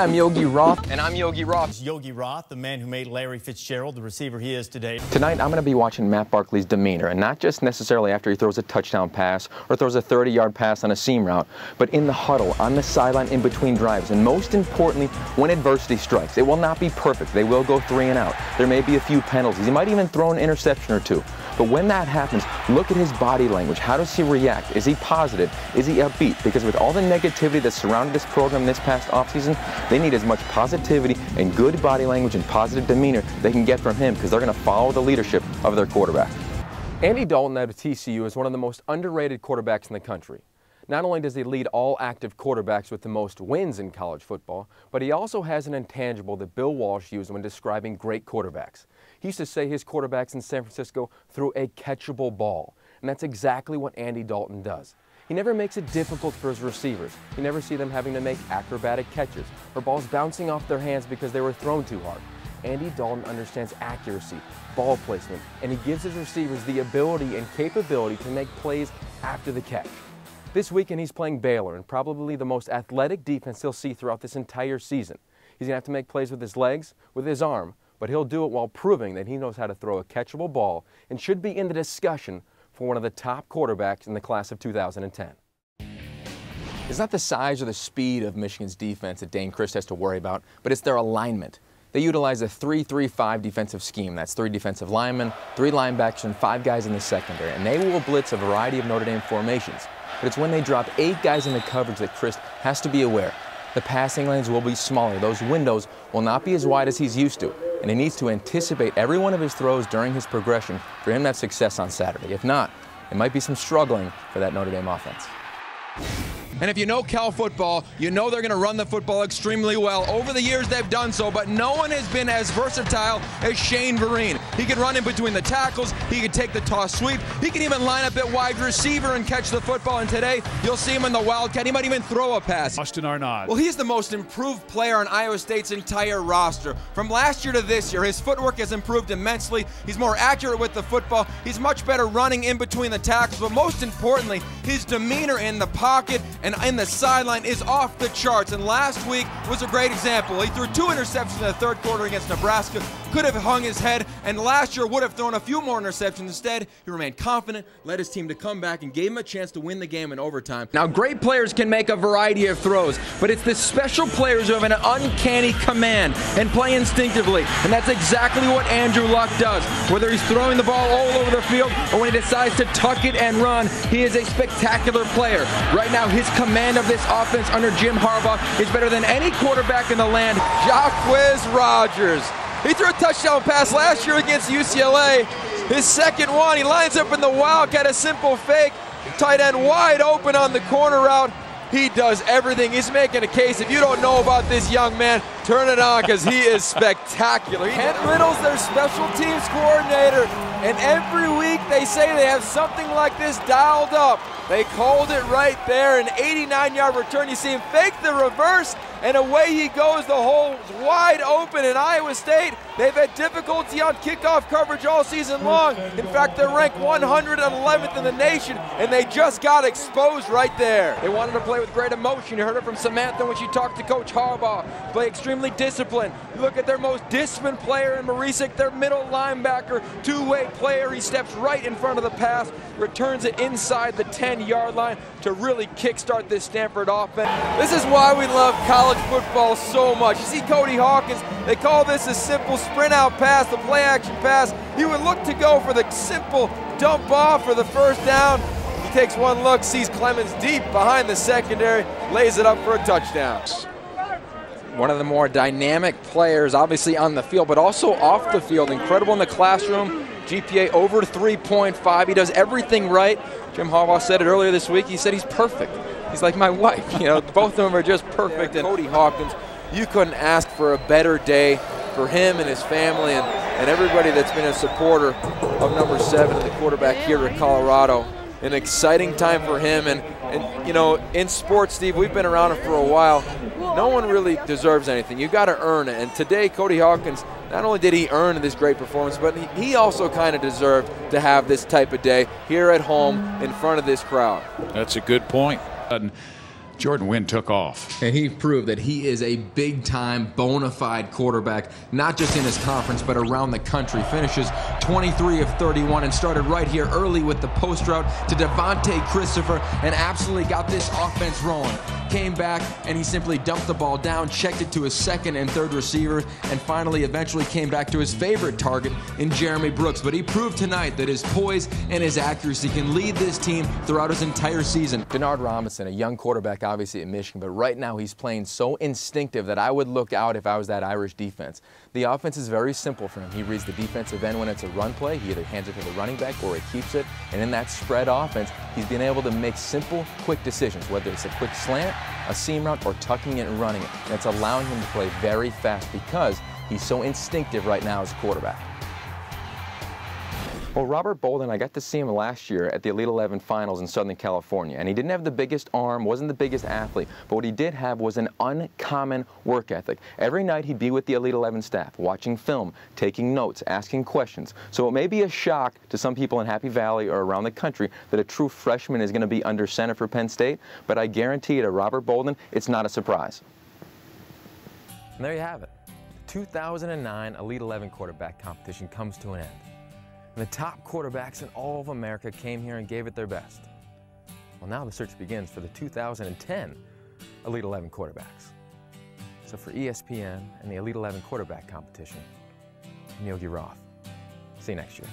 I'm Yogi Roth. And I'm Yogi Roth. It's Yogi Roth, the man who made Larry Fitzgerald the receiver he is today. Tonight, I'm going to be watching Matt Barkley's demeanor, and not just necessarily after he throws a touchdown pass or throws a 30-yard pass on a seam route, but in the huddle, on the sideline, in between drives, and most importantly, when adversity strikes. It will not be perfect. They will go 3 and out. There may be a few penalties. He might even throw an interception or two. But when that happens, look at his body language. How does he react? Is he positive? Is he upbeat? Because with all the negativity that surrounded this program this past offseason, they need as much positivity and good body language and positive demeanor they can get from him, because they're going to follow the leadership of their quarterback. Andy Dalton out of TCU is one of the most underrated quarterbacks in the country. Not only does he lead all active quarterbacks with the most wins in college football, but he also has an intangible that Bill Walsh used when describing great quarterbacks. He used to say his quarterbacks in San Francisco threw a catchable ball, and that's exactly what Andy Dalton does. He never makes it difficult for his receivers. You never see them having to make acrobatic catches or balls bouncing off their hands because they were thrown too hard. Andy Dalton understands accuracy, ball placement, and he gives his receivers the ability and capability to make plays after the catch. This weekend he's playing Baylor, and probably the most athletic defense he'll see throughout this entire season. He's going to have to make plays with his legs, with his arm, but he'll do it while proving that he knows how to throw a catchable ball and should be in the discussion for one of the top quarterbacks in the class of 2010. It's not the size or the speed of Michigan's defense that Dane Christ has to worry about, but it's their alignment. They utilize a 3-3-5 defensive scheme. That's 3 defensive linemen, 3 linebackers, and 5 guys in the secondary. And they will blitz a variety of Notre Dame formations. But it's when they drop 8 guys in the coverage that Christ has to be aware. The passing lanes will be smaller. Those windows will not be as wide as he's used to. And he needs to anticipate every one of his throws during his progression for him to have success on Saturday. If not, it might be some struggling for that Notre Dame offense. And if you know Cal football, you know they're going to run the football extremely well. Over the years, they've done so, but no one has been as versatile as Shane Vereen. He can run in between the tackles. He can take the toss sweep. He can even line up at wide receiver and catch the football. And today, you'll see him in the Wildcat. He might even throw a pass. Austin Arnaud. Well, he's the most improved player on Iowa State's entire roster. From last year to this year, his footwork has improved immensely. He's more accurate with the football. He's much better running in between the tackles. But most importantly, his demeanor in the pocket and in the sideline is off the charts, and last week was a great example. He threw 2 interceptions in the third quarter against Nebraska, could have hung his head, and last year would have thrown a few more interceptions. Instead, he remained confident, led his team to come back, and gave him a chance to win the game in overtime. Now, great players can make a variety of throws, but it's the special players who have an uncanny command and play instinctively, and that's exactly what Andrew Luck does. Whether he's throwing the ball all over the field or when he decides to tuck it and run, he is a spectacular player. Right now, his command of this offense under Jim Harbaugh is better than any quarterback in the land. Jacquizz Rodgers. He threw a touchdown pass last year against UCLA. His second one, he lines up in the Wildcat, a simple fake. Tight end wide open on the corner route. He does everything. He's making a case. If you don't know about this young man, turn it on, because he is spectacular. Kent Riddle's their special teams coordinator, and every week they say they have something like this dialed up. They called it right there, an 89-yard return. You see him fake the reverse, and away he goes. The hole's wide open in Iowa State. They've had difficulty on kickoff coverage all season long. In fact, they're ranked 111th in the nation, and they just got exposed right there. They wanted to play with great emotion. You heard it from Samantha when she talked to Coach Harbaugh. Play extremely disciplined. You look at their most disciplined player in Marisik, their middle linebacker, 2-way player. He steps right in front of the pass, returns it inside the 10-yard line to really kickstart this Stanford offense. This is why we love college football so much. You see Cody Hawkins, they call this a simple sprint out pass, the play action pass. He would look to go for the simple dump off for the first down. He takes one look, sees Clemens deep behind the secondary, lays it up for a touchdown. One of the more dynamic players, obviously on the field, but also off the field. Incredible in the classroom. GPA over 3.5. He does everything right. Jim Harbaugh said it earlier this week. He said he's perfect. He's like my wife. You know, both of them are just perfect. And Cody Hawkins, you couldn't ask for a better day for him and his family and everybody that's been a supporter of number 7 and the quarterback here at Colorado. An exciting time for him, and you know, in sports, Steve, we've been around it for a while. No one really deserves anything. You got to earn it. And today, Cody Hawkins, not only did he earn this great performance, but he also kind of deserved to have this type of day here at home in front of this crowd. That's a good point. Jordan Wynn took off. And he proved that he is a big-time, bona fide quarterback, not just in his conference, but around the country. Finishes 23 of 31 and started right here early with the post route to Devontae Christopher and absolutely got this offense rolling. Came back and he simply dumped the ball down, checked it to his second and third receiver, and finally eventually came back to his favorite target in Jeremy Brooks. But he proved tonight that his poise and his accuracy can lead this team throughout his entire season. Denard Robinson, a young quarterback obviously at Michigan, but right now he's playing so instinctive that I would look out if I was that Irish defense. The offense is very simple for him. He reads the defensive end when it's a run play. He either hands it to the running back or he keeps it. And in that spread offense, he's been able to make simple, quick decisions, whether it's a quick slant, a seam route, or tucking it and running it. And it's allowing him to play very fast because he's so instinctive right now as a quarterback. Well, Robert Bolden, I got to see him last year at the Elite 11 finals in Southern California, and he didn't have the biggest arm, wasn't the biggest athlete, but what he did have was an uncommon work ethic. Every night he'd be with the Elite 11 staff, watching film, taking notes, asking questions. So it may be a shock to some people in Happy Valley or around the country that a true freshman is going to be under center for Penn State, but I guarantee you to Robert Bolden, it's not a surprise. And there you have it. The 2009 Elite 11 quarterback competition comes to an end. And the top quarterbacks in all of America came here and gave it their best. Well, now the search begins for the 2010 Elite 11 quarterbacks. So for ESPN and the Elite 11 quarterback competition, I'm Yogi Roth. See you next year.